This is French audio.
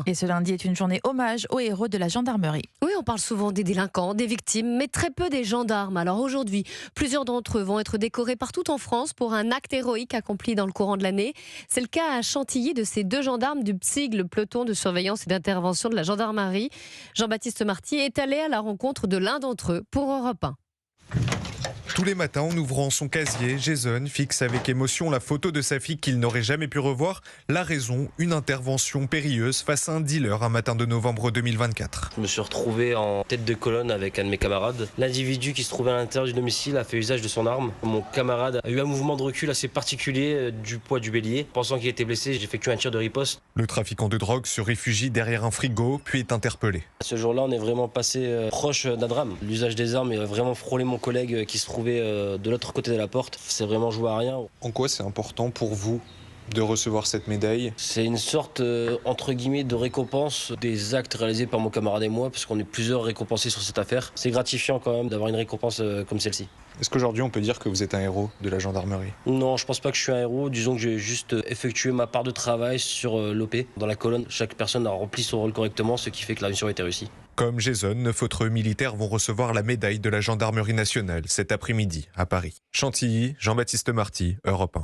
Et ce lundi est une journée hommage aux héros de la gendarmerie. Oui, on parle souvent des délinquants, des victimes, mais très peu des gendarmes. Alors aujourd'hui, plusieurs d'entre eux vont être décorés partout en France pour un acte héroïque accompli dans le courant de l'année. C'est le cas à Chantilly de ces deux gendarmes du PSIG, le peloton de surveillance et d'intervention de la gendarmerie. Jean-Baptiste Marty est allé à la rencontre de l'un d'entre eux pour Europe 1. Tous les matins, en ouvrant son casier, Jason fixe avec émotion la photo de sa fille qu'il n'aurait jamais pu revoir. La raison, une intervention périlleuse face à un dealer un matin de novembre 2024. Je me suis retrouvé en tête de colonne avec un de mes camarades. L'individu qui se trouvait à l'intérieur du domicile a fait usage de son arme. Mon camarade a eu un mouvement de recul assez particulier du poids du bélier. Pensant qu'il était blessé, j'ai effectué un tir de riposte. Le trafiquant de drogue se réfugie derrière un frigo, puis est interpellé. Ce jour-là, on est vraiment passé proche d'un drame. L'usage des armes a vraiment frôlé mon collègue qui se trouvait de l'autre côté de la porte. C'est vraiment joué à rien. En quoi c'est important pour vous de recevoir cette médaille? C'est une sorte, entre guillemets, de récompense des actes réalisés par mon camarade et moi, parce qu'on est plusieurs récompensés sur cette affaire. C'est gratifiant quand même d'avoir une récompense comme celle-ci. Est-ce qu'aujourd'hui on peut dire que vous êtes un héros de la gendarmerie? Non, je pense pas que je suis un héros. Disons que j'ai juste effectué ma part de travail sur l'OP. Dans la colonne, chaque personne a rempli son rôle correctement, ce qui fait que la mission a été réussie. Comme Jason, 9 autres militaires vont recevoir la médaille de la gendarmerie nationale cet après-midi à Paris. Chantilly, Jean-Baptiste Marty, Europe 1.